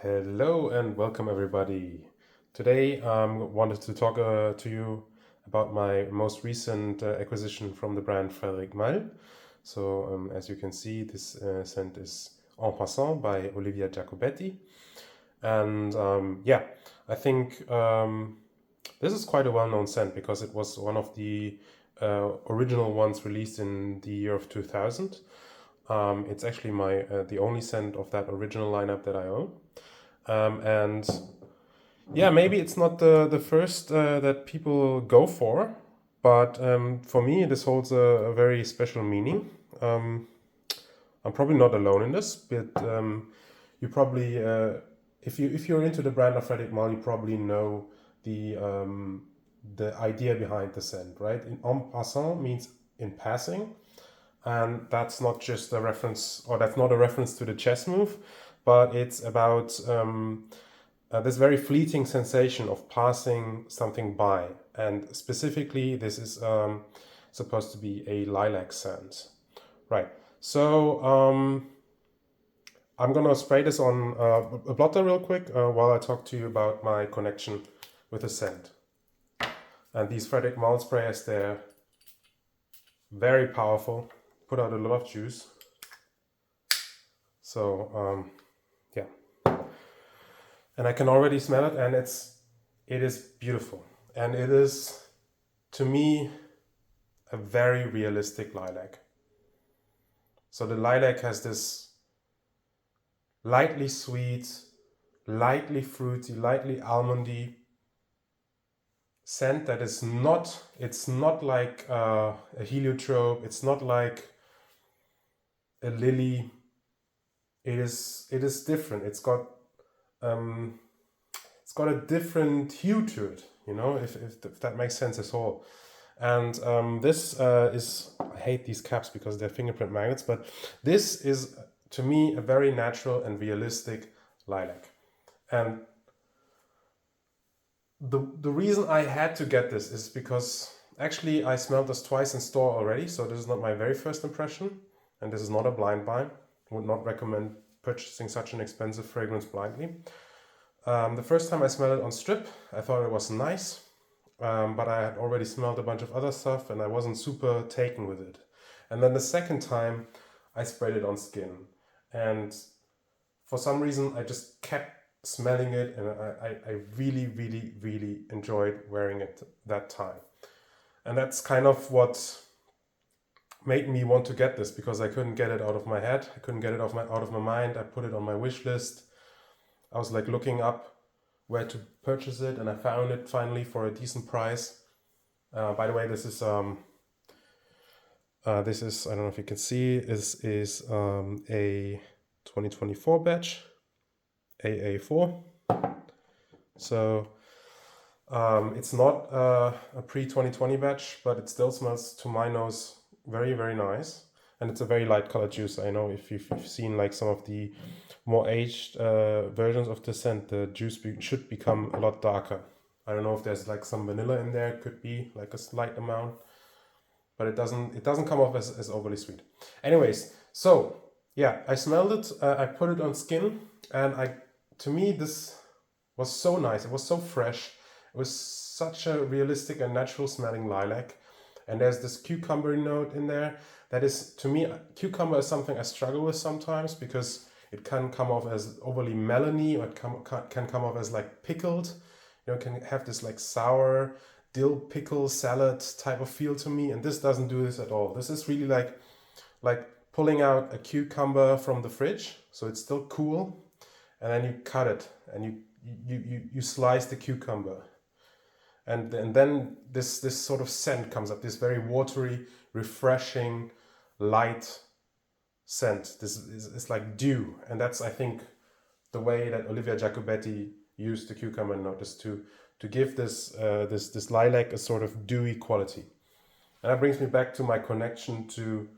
Hello and welcome everybody. Today I wanted to talk to you about my most recent acquisition from the brand Frederic Malle. So as you can see, this scent is En Passant by Olivia Giacobetti. And I think this is quite a well-known scent because it was one of the original ones released in the year of 2000. It's actually the only scent of that original lineup that I own. And yeah, maybe it's not the first that people go for, but for me, this holds a very special meaning. I'm probably not alone in this, but you probably, if you're into the brand of Frederic Malle, you probably know the idea behind the scent, right? En passant means in passing, and that's not just a reference, or that's not a reference to the chess move, but it's about this very fleeting sensation of passing something by. And specifically, this is supposed to be a lilac scent. Right. So I'm gonna spray this on a blotter real quick while I talk to you about my connection with the scent. And these Frederic Malle sprayers, they're very powerful, put out a lot of juice. So yeah. And I can already smell it, and it is beautiful. And it is, to me, a very realistic lilac. So the lilac has this lightly sweet, lightly fruity, lightly almondy scent that is not, it's not like a heliotrope, it's not like a lily. It is different. It's got a different hue to it, if that makes sense at all. And this is, I hate these caps because they're fingerprint magnets, but this is, to me, a very natural and realistic lilac. And the reason I had to get this is because actually I smelled this twice in store already, so this is not my very first impression, and this is not a blind buy. Would not recommend purchasing such an expensive fragrance blindly. The first time I smelled it on strip, I thought it was nice, but I had already smelled a bunch of other stuff and I wasn't super taken with it. And then the second time I sprayed it on skin, and for some reason I just kept smelling it, and I really, really, really enjoyed wearing it that time. And that's kind of what made me want to get this, because I couldn't get it out of my head. I couldn't get it out of my mind. I put it on my wish list. I was like looking up where to purchase it, and I found it finally for a decent price. By the way, this is I don't know if you can see, this is a 2024 batch, AA4. So it's not a pre-2020 batch, but it still smells, to my nose, very, very nice. And it's a very light colored juice. I know if you've seen like some of the more aged versions of the scent, the juice should become a lot darker. I don't know if there's like some vanilla in there, could be like a slight amount, but it doesn't come off as overly sweet. Anyways, so yeah, I smelled it, I put it on skin, and to me this was so nice. It was so fresh. It was such a realistic and natural smelling lilac. And there's this cucumber note in there. That is, to me, cucumber is something I struggle with sometimes because it can come off as overly melony, or it can come off as like pickled. It can have this like sour dill pickle salad type of feel to me. And this doesn't do this at all. This is really like pulling out a cucumber from the fridge. So it's still cool. And then you cut it and you slice the cucumber. And then this sort of scent comes up, this very watery, refreshing, light scent. This is like dew, and that's, I think, the way that Olivia Giacobetti used the cucumber note, is to give this lilac a sort of dewy quality. And that brings me back to my connection to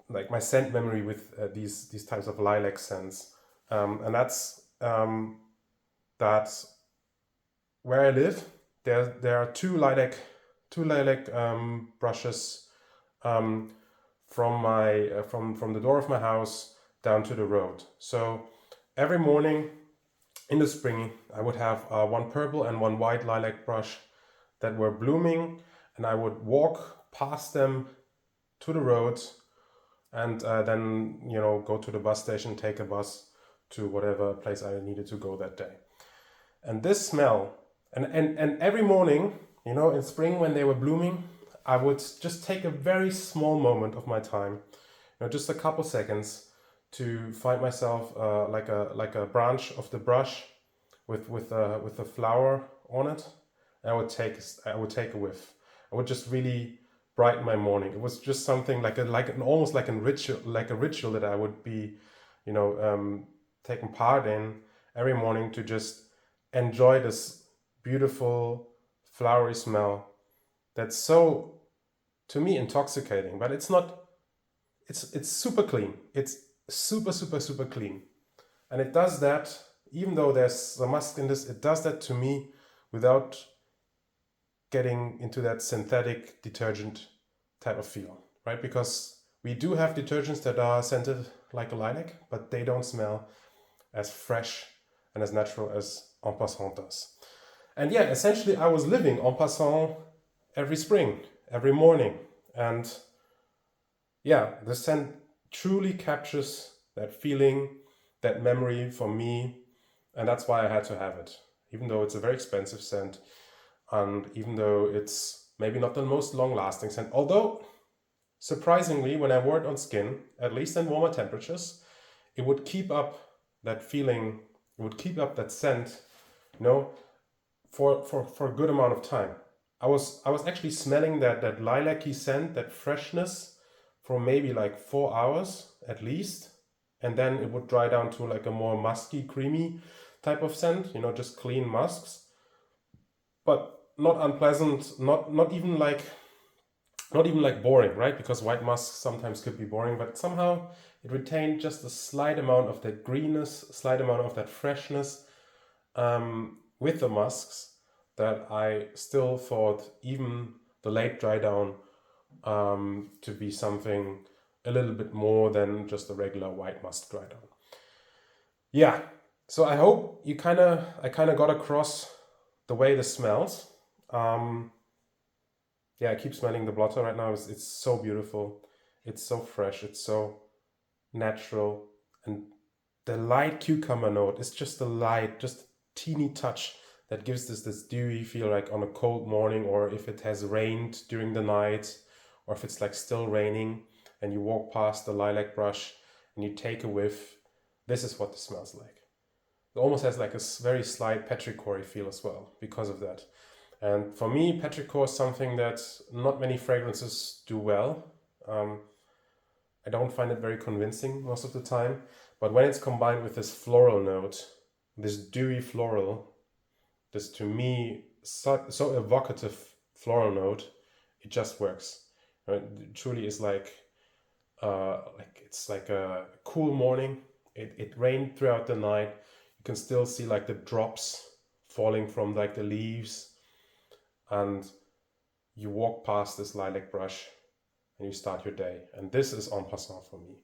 like my scent memory with these types of lilac scents, and that's where I live. There are two lilac brushes from the door of my house down to the road. So every morning in the spring, I would have one purple and one white lilac brush that were blooming, and I would walk past them to the road, and then go to the bus station, take a bus to whatever place I needed to go that day. And this smell, and every morning, in spring when they were blooming, I would just take a very small moment of my time, just a couple seconds, to find myself like a branch of the brush with a flower on it. And I would take a whiff. I would just really brighten my morning. It was just something almost like a ritual that I would be, taking part in every morning, to just enjoy this beautiful flowery smell that's so, to me, intoxicating. But it's not. It's super clean. It's super clean, and it does that. Even though there's the musk in this, it does that to me without getting into that synthetic detergent type of feel, right? Because we do have detergents that are scented like a lilac, but they don't smell as fresh and as natural as En Passant does. And yeah, essentially I was living En Passant every spring, every morning. And yeah, the scent truly captures that feeling, that memory for me. And that's why I had to have it, even though it's a very expensive scent. And even though it's maybe not the most long-lasting scent, although surprisingly, when I wore it on skin, at least in warmer temperatures, it would keep up that feeling, it would keep up that scent, for a good amount of time. I was actually smelling that lilac-y scent, that freshness, for maybe like 4 hours at least, and then it would dry down to like a more musky, creamy type of scent, just clean musks, but not unpleasant, not even like boring, right? Because white musk sometimes could be boring, but somehow it retained just a slight amount of that greenness, slight amount of that freshness with the musks, that I still thought even the late dry down to be something a little bit more than just a regular white musk dry down. Yeah, so I hope I kind of got across the way this smells. Yeah, I keep smelling the blotter right now. It's so beautiful. It's so fresh. It's so natural. And the light cucumber note is just just a teeny touch that gives this dewy feel, like on a cold morning, or if it has rained during the night, or if it's like still raining and you walk past the lilac brush and you take a whiff. This is what this smells like. It almost has like a very slight Petrichor-y feel as well because of that. And for me, Petrichor is something that not many fragrances do well. I don't find it very convincing most of the time, but when it's combined with this floral note, this dewy floral, this to me so evocative floral note, it just works. It truly is like it's like a cool morning. It rained throughout the night. You can still see like the drops falling from like the leaves, and you walk past this lilac brush and you start your day. And this is En Passant for me.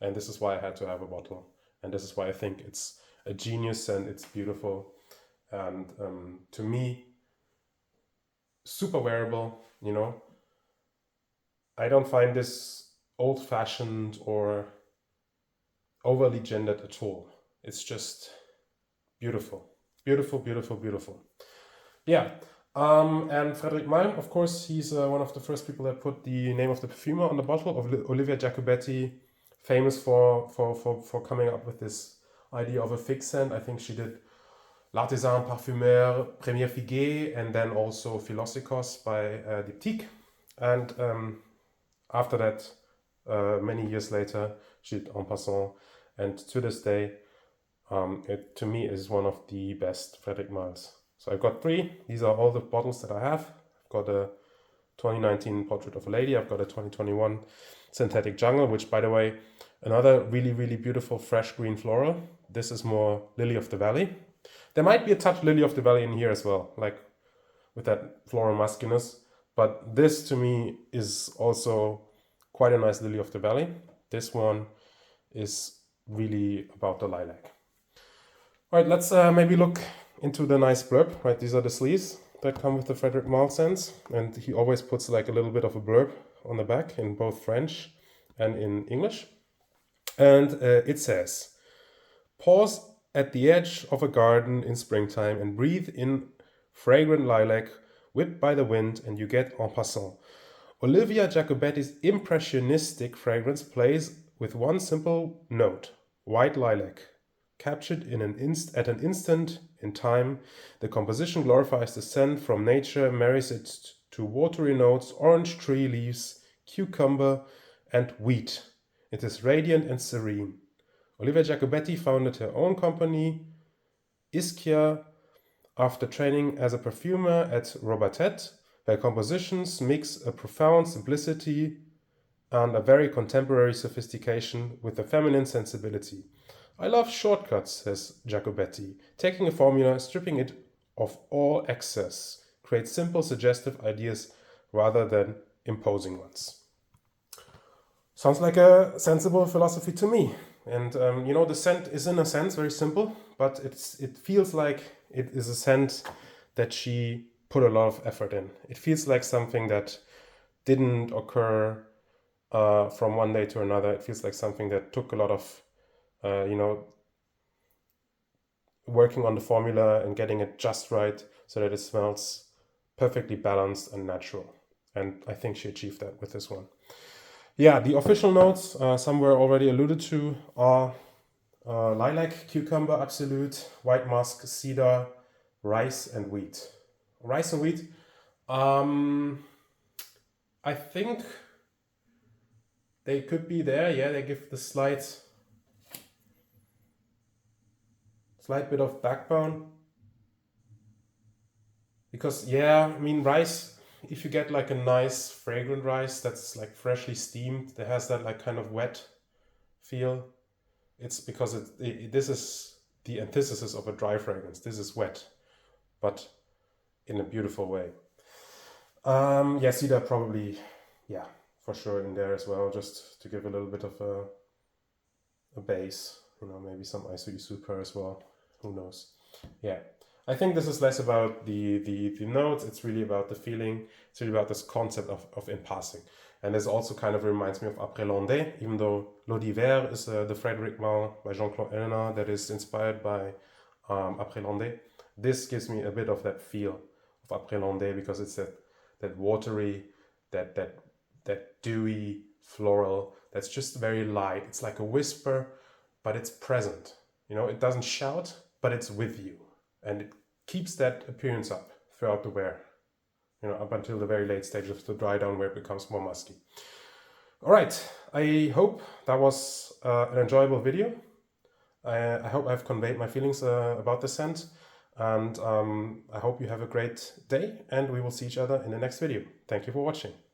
And this is why I had to have a bottle. And this is why I think it's a genius and it's beautiful. And to me, super wearable, I don't find this old-fashioned or overly gendered at all. It's just beautiful. Beautiful, beautiful, beautiful. Yeah. And Frederic Malle, of course, he's one of the first people that put the name of the perfumer on the bottle, of Olivia Giacobetti, famous for coming up with this idea of a fig scent. I think she did L'Artisan Parfumeur Premier Figuier, and then also Philosikos by Diptyque. And after that, many years later, she did En Passant. And to this day, it to me is one of the best Frederic Malles. So I've got 3. These are all the bottles that I have. I've got a 2019 Portrait of a Lady. I've got a 2021 Synthetic Jungle, which, by the way, another really, really beautiful fresh green floral. This is more Lily of the Valley. There might be a touch Lily of the Valley in here as well, like with that floral muskiness. But this to me is also quite a nice Lily of the Valley. This one is really about the lilac. All right, let's maybe look into the nice blurb, right? These are the sleeves that come with the Frederic Malle scents, and he always puts like a little bit of a blurb on the back in both French and in English. And it says, pause at the edge of a garden in springtime and breathe in fragrant lilac whipped by the wind, and you get En Passant. Olivia Giacobetti's impressionistic fragrance plays with one simple note, white lilac. Captured in at an instant in time, the composition glorifies the scent from nature, marries it to watery notes, orange tree leaves, cucumber, and wheat. It is radiant and serene. Olivia Giacobetti founded her own company, Ischia, after training as a perfumer at Robertet. Her compositions mix a profound simplicity and a very contemporary sophistication with a feminine sensibility. I love shortcuts, says Giacobetti. Taking a formula, stripping it of all excess, creates simple, suggestive ideas rather than imposing ones. Sounds like a sensible philosophy to me. And the scent is in a sense very simple, but it feels like it is a scent that she put a lot of effort in. It feels like something that didn't occur from one day to another. It feels like something that took a lot of, working on the formula and getting it just right so that it smells perfectly balanced and natural. And I think she achieved that with this one. Yeah, the official notes, some were already alluded to, are lilac, cucumber, absolute, white musk, cedar, rice, and wheat. Rice and wheat, I think they could be there. Yeah, they give the slight bit of backbone. Because, yeah, I mean, rice, if you get like a nice fragrant rice that's like freshly steamed, that has that like kind of wet feel, it's because this is the antithesis of a dry fragrance. This is wet, but in a beautiful way. Yeah, cedar probably, yeah, for sure in there as well, just to give a little bit of a base, maybe some Isui Super as well, who knows. Yeah, I think this is less about the notes, it's really about the feeling, it's really about this concept of in passing. And this also kind of reminds me of Apres L'Ondee, even though L'Eau d'Hiver is the Frederic Malle by Jean-Claude Ellena that is inspired by Apres L'Ondee. This gives me a bit of that feel of Apres L'Ondee because it's that watery, that dewy, floral, that's just very light. It's like a whisper, but it's present. It doesn't shout, but it's with you. And it keeps that appearance up throughout the wear, up until the very late stage of the dry down where it becomes more musky. All right, I hope that was an enjoyable video. I hope I've conveyed my feelings about the scent, and I hope you have a great day, and we will see each other in the next video. Thank you for watching.